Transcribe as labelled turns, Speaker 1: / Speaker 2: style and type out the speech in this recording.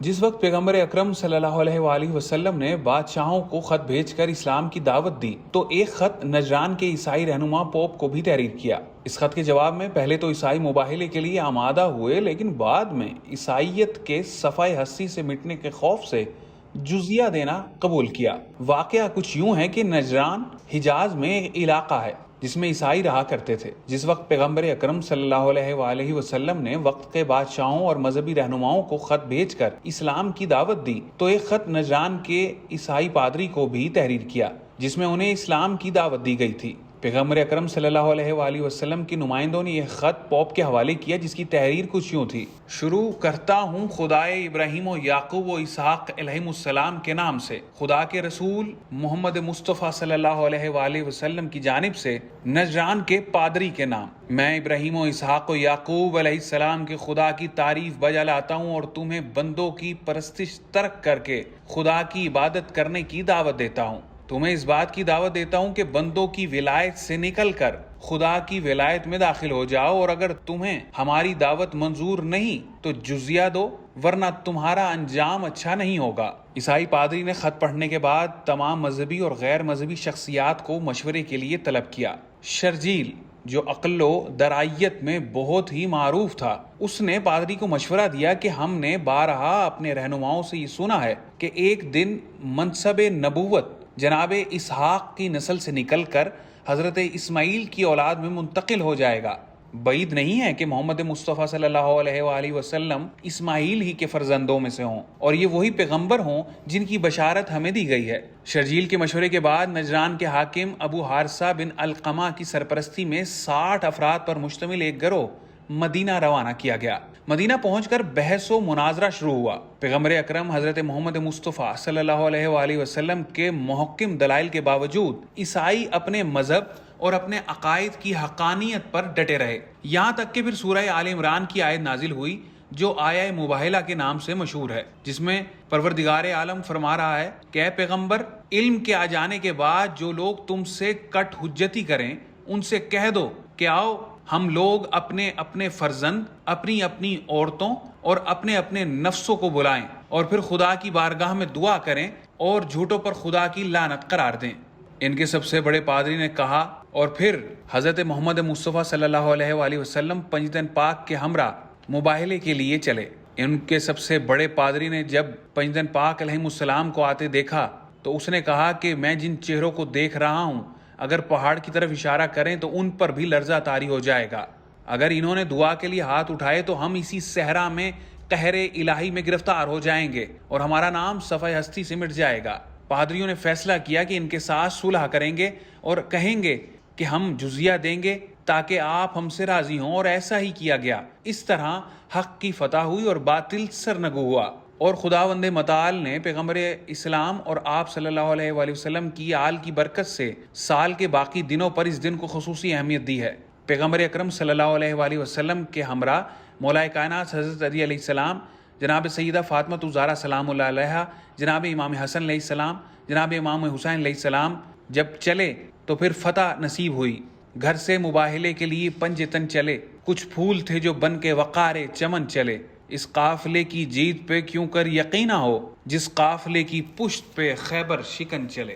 Speaker 1: جس وقت پیغمبر اکرم صلی اللہ علیہ وآلہ وسلم نے بادشاہوں کو خط بھیج کر اسلام کی دعوت دی تو ایک خط نجران کے عیسائی رہنما پوپ کو بھی تحریر کیا۔ اس خط کے جواب میں پہلے تو عیسائی مباہلے کے لیے آمادہ ہوئے، لیکن بعد میں عیسائیت کے صفحہ ہستی سے مٹنے کے خوف سے جزیہ دینا قبول کیا۔ واقعہ کچھ یوں ہے کہ نجران حجاز میں ایک علاقہ ہے جس میں عیسائی رہا کرتے تھے۔ جس وقت پیغمبر اکرم صلی اللہ علیہ وآلہ وسلم نے وقت کے بادشاہوں اور مذہبی رہنماؤں کو خط بھیج کر اسلام کی دعوت دی تو ایک خط نجران کے عیسائی پادری کو بھی تحریر کیا جس میں انہیں اسلام کی دعوت دی گئی تھی۔ پیغمبر اکرم صلی اللہ علیہ وآلہ وسلم کی نمائندوں نے یہ خط پوپ کے حوالے کیا جس کی تحریر کچھ یوں تھی: شروع کرتا ہوں خدائے ابراہیم و یعقوب و اسحاق علیہم السلام کے نام سے، خدا کے رسول محمد مصطفیٰ صلی اللہ علیہ وآلہ وسلم کی جانب سے نجران کے پادری کے نام۔ میں ابراہیم و اسحاق و یعقوب علیہ السلام کے خدا کی تعریف بجا لاتا ہوں اور تمہیں بندوں کی پرستش ترک کر کے خدا کی عبادت کرنے کی دعوت دیتا ہوں۔ تمہیں اس بات کی دعوت دیتا ہوں کہ بندوں کی ولایت سے نکل کر خدا کی ولایت میں داخل ہو جاؤ، اور اگر تمہیں ہماری دعوت منظور نہیں تو جزیہ دو، ورنہ تمہارا انجام اچھا نہیں ہوگا۔ عیسائی پادری نے خط پڑھنے کے بعد تمام مذہبی اور غیر مذہبی شخصیات کو مشورے کے لیے طلب کیا۔ شرجیل، جو عقل و درائیت میں بہت ہی معروف تھا، اس نے پادری کو مشورہ دیا کہ ہم نے بارہا اپنے رہنماؤں سے یہ سنا ہے کہ ایک دن منصب نبوت جناب اسحاق کی نسل سے نکل کر حضرت اسماعیل کی اولاد میں منتقل ہو جائے گا۔ بعید نہیں ہے کہ محمد مصطفیٰ صلی اللہ علیہ وآلہ وسلم اسماعیل ہی کے فرزندوں میں سے ہوں، اور یہ وہی پیغمبر ہوں جن کی بشارت ہمیں دی گئی ہے۔ شرجیل کے مشورے کے بعد نجران کے حاکم ابو حارثہ بن علقمہ کی سرپرستی میں 60 افراد پر مشتمل ایک گروہ مدینہ روانہ کیا گیا۔ مدینہ پہنچ کر بحث و مناظرہ شروع ہوا۔ پیغمبر اکرم حضرت محمد مصطفیٰ صلی اللہ علیہ وآلہ وسلم کے محکم دلائل کے باوجود عیسائی اپنے مذہب اور اپنے عقائد کی حقانیت پر ڈٹے رہے، یہاں تک کہ پھر سورہ آل عمران کی آیت نازل ہوئی جو آیہ مباہلہ کے نام سے مشہور ہے، جس میں پروردگار عالم فرما رہا ہے کہ اے پیغمبر، علم کے آ جانے کے بعد جو لوگ تم سے کٹ حجتی کریں ان سے کہہ دو کہ آؤ ہم لوگ اپنے اپنے فرزند، اپنی اپنی عورتوں اور اپنے اپنے نفسوں کو بلائیں اور پھر خدا کی بارگاہ میں دعا کریں اور جھوٹوں پر خدا کی لعنت قرار دیں۔ ان کے سب سے بڑے پادری نے کہا، اور پھر حضرت محمد مصطفیٰ صلی اللہ علیہ وآلہ وسلم پنجتن پاک کے ہمراہ مباہلے کے لیے چلے۔ ان کے سب سے بڑے پادری نے جب پنجتن پاک علیہ السلام کو آتے دیکھا تو اس نے کہا کہ میں جن چہروں کو دیکھ رہا ہوں اگر پہاڑ کی طرف اشارہ کریں تو ان پر بھی لرزہ طاری ہو جائے گا۔ اگر انہوں نے دعا کے لیے ہاتھ اٹھائے تو ہم اسی صحرا میں قہر الہی میں گرفتار ہو جائیں گے اور ہمارا نام صفحہ ہستی سے مٹ جائے گا۔ پادریوں نے فیصلہ کیا کہ ان کے ساتھ صلح کریں گے اور کہیں گے کہ ہم جزیہ دیں گے تاکہ آپ ہم سے راضی ہوں، اور ایسا ہی کیا گیا۔ اس طرح حق کی فتح ہوئی اور باطل سرنگو ہوا، اور خداوند متعال نے پیغمبر اسلام اور آپ صلی اللہ علیہ وآلہ وسلم کی آل کی برکت سے سال کے باقی دنوں پر اس دن کو خصوصی اہمیت دی ہے۔ پیغمبر اکرم صلی اللہ علیہ وآلہ وسلم کے ہمراہ مولا کائنات حضرت علی علیہ السلام، جناب سیدہ فاطمہ الزہرا سلام اللہ علیہا، جناب امام حسن علیہ السلام، جناب امام حسین علیہ السلام جب چلے تو پھر فتح نصیب ہوئی۔ گھر سے مباہلے کے لیے پنجتن چلے، کچھ پھول تھے جو بن کے وقار چمن چلے۔ اس قافلے کی جیت پہ کیوں کر یقین نہ ہو، جس قافلے کی پشت پہ خیبر شکن چلے۔